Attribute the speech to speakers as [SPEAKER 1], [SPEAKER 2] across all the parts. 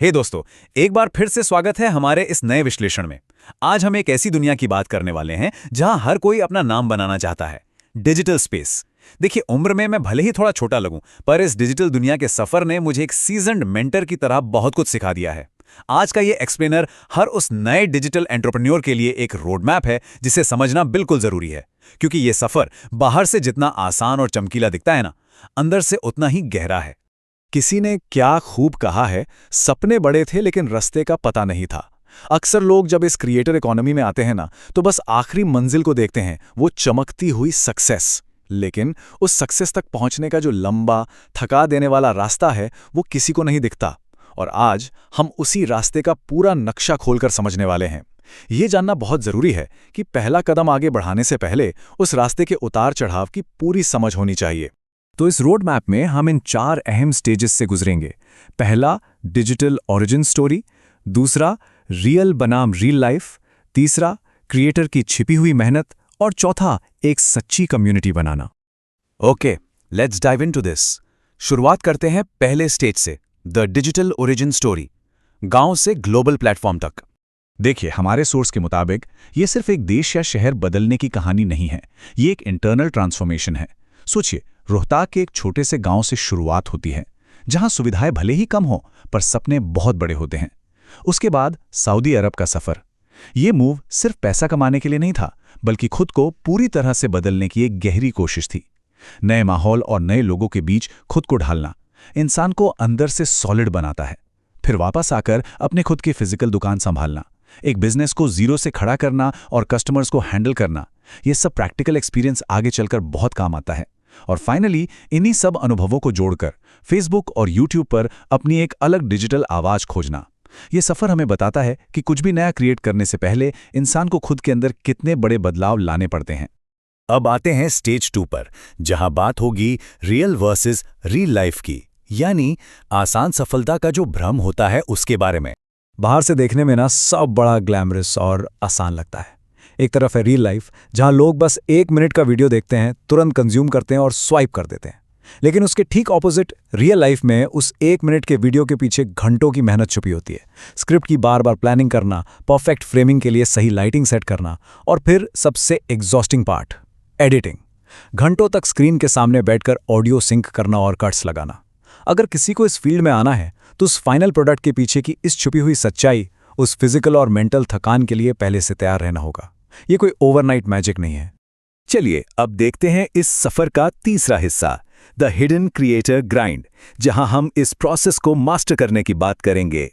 [SPEAKER 1] हे दोस्तों, एक बार फिर से स्वागत है हमारे इस नए विश्लेषण में। आज हम एक ऐसी दुनिया की बात करने वाले हैं जहां हर कोई अपना नाम बनाना चाहता है, डिजिटल स्पेस। देखिए, उम्र में मैं भले ही थोड़ा छोटा लगूं, पर इस डिजिटल दुनिया के सफर ने मुझे एक सीजन्ड मेंटर की तरह बहुत कुछ सिखा दिया है। आज का ये एक्सप्लेनर हर उस नए डिजिटल एंटरप्रेन्योर के लिए एक रोड मैप है जिसे समझना बिल्कुल जरूरी है, क्योंकि ये सफर बाहर से जितना आसान और चमकीला दिखता है ना, अंदर से उतना ही गहरा है।
[SPEAKER 2] किसी ने क्या खूब कहा है, सपने बड़े थे लेकिन रास्ते का पता नहीं था। अक्सर लोग जब इस क्रिएटर इकोनॉमी में आते हैं ना, तो बस आखिरी मंजिल को देखते हैं, वो चमकती हुई सक्सेस। लेकिन उस सक्सेस तक पहुंचने का जो लंबा, थका देने वाला रास्ता है, वो किसी को नहीं दिखता। और आज हम उसी रास्ते का पूरा नक्शा खोलकर समझने वाले हैं। ये जानना बहुत जरूरी है कि पहला कदम आगे बढ़ाने से पहले उस रास्ते के उतार चढ़ाव की पूरी समझ होनी चाहिए। तो इस रोड मैप में हम इन 4 अहम स्टेजेस से गुजरेंगे। पहला, डिजिटल ओरिजिन स्टोरी। दूसरा, रियल बनाम रियल लाइफ। तीसरा, क्रिएटर की छिपी हुई मेहनत। और चौथा, एक सच्ची community banana.
[SPEAKER 1] Okay, let's dive into this. शुरुआत करते हैं पहले स्टेज से, द डिजिटल ओरिजिन स्टोरी, गांव से ग्लोबल प्लेटफॉर्म तक।
[SPEAKER 2] देखिए, हमारे सोर्स के मुताबिक ये सिर्फ एक देश या शहर बदलने की कहानी नहीं है, ये एक इंटरनल ट्रांसफॉर्मेशन है। सोचिए, रोहतक के एक छोटे से गांव से शुरुआत होती है, जहां सुविधाएं भले ही कम हो पर सपने बहुत बड़े होते हैं। उसके बाद सऊदी अरब का सफर। ये मूव सिर्फ पैसा कमाने के लिए नहीं था, बल्कि खुद को पूरी तरह से बदलने की एक गहरी कोशिश थी। नए माहौल और नए लोगों के बीच खुद को ढालना इंसान को अंदर से सॉलिड बनाता है। फिर वापस आकर अपने खुद की फिजिकल दुकान संभालना, एक बिजनेस को जीरो से खड़ा करना और कस्टमर्स को हैंडल करना, ये सब प्रैक्टिकल एक्सपीरियंस आगे चलकर बहुत काम आता है। और फाइनली, इन्हीं सब अनुभवों को जोड़कर फेसबुक और यूट्यूब पर अपनी एक अलग डिजिटल आवाज खोजना। ये सफर हमें बताता है कि कुछ भी नया क्रिएट करने से पहले इंसान को खुद के अंदर कितने बड़े बदलाव लाने पड़ते हैं।
[SPEAKER 1] अब आते हैं स्टेज 2 पर, जहां बात होगी रियल वर्सेस रियल लाइफ की, यानी आसान सफलता का जो भ्रम होता है उसके बारे में।
[SPEAKER 2] बाहर से देखने में ना सब बड़ा ग्लैमरस और आसान लगता है। एक तरफ है रियल लाइफ, जहां लोग बस 1 मिनट का वीडियो देखते हैं, तुरंत कंज्यूम करते हैं और स्वाइप कर देते हैं। लेकिन उसके ठीक ऑपोजिट रियल लाइफ में उस 1 मिनट के वीडियो के पीछे घंटों की मेहनत छुपी होती है। स्क्रिप्ट की बार बार प्लानिंग करना, परफेक्ट फ्रेमिंग के लिए सही लाइटिंग सेट करना, और फिर सबसे एग्जॉस्टिंग पार्ट, एडिटिंग। घंटों तक स्क्रीन के सामने बैठकर ऑडियो सिंक करना और कट्स लगाना। अगर किसी को इस फील्ड में आना है, तो उस फाइनल प्रोडक्ट के पीछे की इस छुपी हुई सच्चाई, उस फिजिकल और मेंटल थकान के लिए पहले से तैयार रहना होगा। ये कोई ओवरनाइट मैजिक नहीं है।
[SPEAKER 1] चलिए अब देखते हैं इस सफर का तीसरा हिस्सा, द हिडन क्रिएटर ग्राइंड, जहां हम इस प्रोसेस को मास्टर करने की बात करेंगे।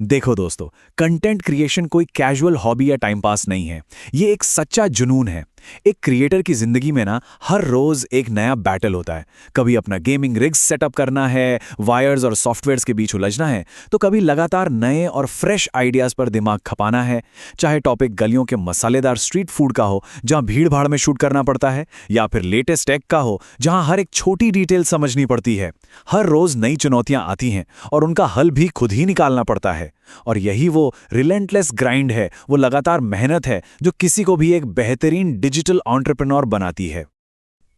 [SPEAKER 1] देखो दोस्तों, कंटेंट क्रिएशन कोई कैजुअल हॉबी या टाइम पास नहीं है, ये एक सच्चा जुनून है। एक क्रिएटर की जिंदगी में ना हर रोज एक नया बैटल होता है। कभी अपना गेमिंग रिग्स सेटअप करना है, वायर्स और सॉफ्टवेयर्स के बीच उलझना है, तो कभी लगातार नए और फ्रेश आइडियाज पर दिमाग खपाना है। चाहे टॉपिक गलियों के मसालेदार स्ट्रीट फूड का हो, जहां भीड़ भाड़ में शूट करना पड़ता है, या फिर लेटेस्ट टेक का हो, जहां हर एक छोटी डिटेल समझनी पड़ती है। हर रोज नई चुनौतियां आती हैं और उनका हल भी खुद ही निकालना पड़ता है। और यही वो रिलेंटलेस ग्राइंड है, वो लगातार मेहनत है जो किसी को भी एक बेहतरीन डिजिटल एंटरप्रेन्योर बनाती है।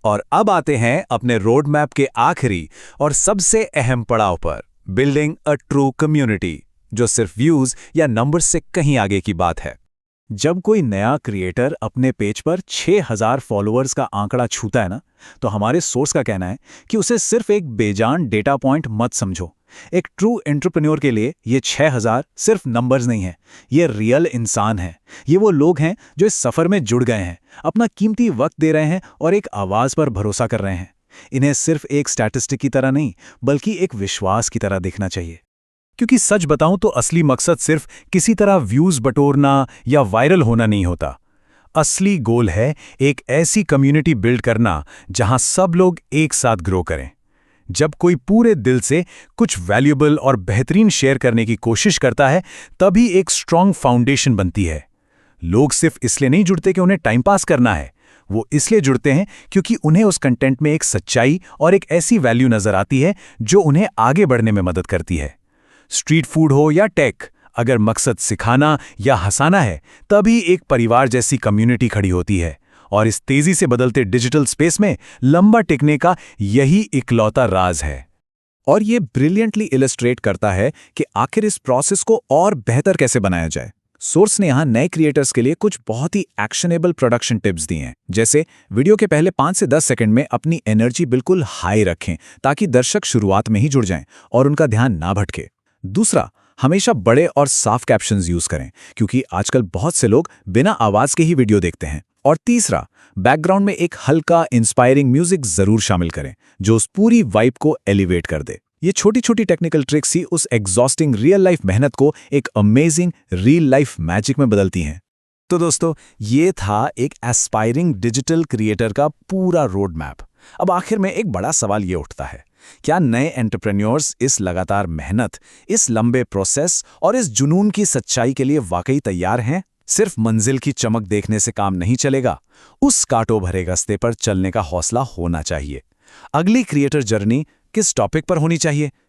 [SPEAKER 2] और अब आते हैं अपने रोड मैप के आखिरी और सबसे अहम पड़ाव पर, बिल्डिंग अ ट्रू कम्युनिटी, जो सिर्फ व्यूज या नंबर्स से कहीं आगे की बात है। जब कोई नया क्रिएटर अपने पेज पर 6000 फॉलोअर्स का आंकड़ा छूता है ना, तो हमारे सोर्स का कहना है कि उसे सिर्फ एक बेजान डेटा पॉइंट मत समझो। एक ट्रू एंटरप्रेन्योर के लिए ये 6000 सिर्फ नंबर्स नहीं है, ये रियल इंसान है। ये वो लोग हैं जो इस सफर में जुड़ गए हैं, अपना कीमती वक्त दे रहे हैं और एक आवाज पर भरोसा कर रहे हैं। इन्हें सिर्फ एक स्टैटिस्टिक की तरह नहीं, बल्कि एक विश्वास की तरह देखना चाहिए। क्योंकि सच बताऊं तो असली मकसद सिर्फ किसी तरह व्यूज बटोरना या वायरल होना नहीं होता। असली गोल है एक ऐसी कम्युनिटी बिल्ड करना जहां सब लोग एक साथ ग्रो करें। जब कोई पूरे दिल से कुछ वैल्यूएबल और बेहतरीन शेयर करने की कोशिश करता है, तभी एक स्ट्रांग फाउंडेशन बनती है। लोग सिर्फ इसलिए नहीं जुड़ते कि उन्हें टाइम पास करना है, वो इसलिए जुड़ते हैं क्योंकि उन्हें उस कंटेंट में एक सच्चाई और एक ऐसी वैल्यू नजर आती है जो उन्हें आगे बढ़ने में मदद करती है। स्ट्रीट फूड हो या टेक, अगर मकसद सिखाना या हंसाना है, तभी एक परिवार जैसी कम्युनिटी खड़ी होती है। और इस तेजी से बदलते डिजिटल स्पेस में लंबा टिकने का यही इकलौता राज है।
[SPEAKER 1] और ये ब्रिलियंटली इलस्ट्रेट करता है कि आखिर इस प्रोसेस को और बेहतर कैसे बनाया जाए। सोर्स ने यहाँ नए क्रिएटर्स के लिए कुछ बहुत ही एक्शनेबल प्रोडक्शन टिप्स दी हैं, जैसे वीडियो के पहले 5 से 10 सेकंड में अपनी एनर्जी बिल्कुल हाई रखें ताकि दर्शक शुरुआत में ही जुड़ जाएं और उनका ध्यान ना भटके। दूसरा, हमेशा बड़े और साफ कैप्शंस यूज करें, क्योंकि आजकल बहुत से लोग बिना आवाज के ही वीडियो देखते हैं। और तीसरा, बैकग्राउंड में एक हल्का इंस्पायरिंग म्यूजिक जरूर शामिल करें जो उस पूरी वाइब को एलिवेट कर दे। ये छोटी छोटी टेक्निकल ट्रिक्स ही उस एग्जॉस्टिंग रियल लाइफ मेहनत को एक अमेजिंग रियल लाइफ मैजिक में बदलती हैं।
[SPEAKER 2] तो दोस्तों, ये था एक एस्पायरिंग डिजिटल क्रिएटर का पूरा रोड मैप। अब आखिर में एक बड़ा सवाल ये उठता है, क्या नए एंटरप्रेन्योर्स इस लगातार मेहनत, इस लंबे प्रोसेस और इस जुनून की सच्चाई के लिए वाकई तैयार हैं? सिर्फ मंजिल की चमक देखने से काम नहीं चलेगा, उस कांटों भरे रास्ते पर चलने का हौसला होना चाहिए। अगली क्रिएटर जर्नी किस टॉपिक पर होनी चाहिए,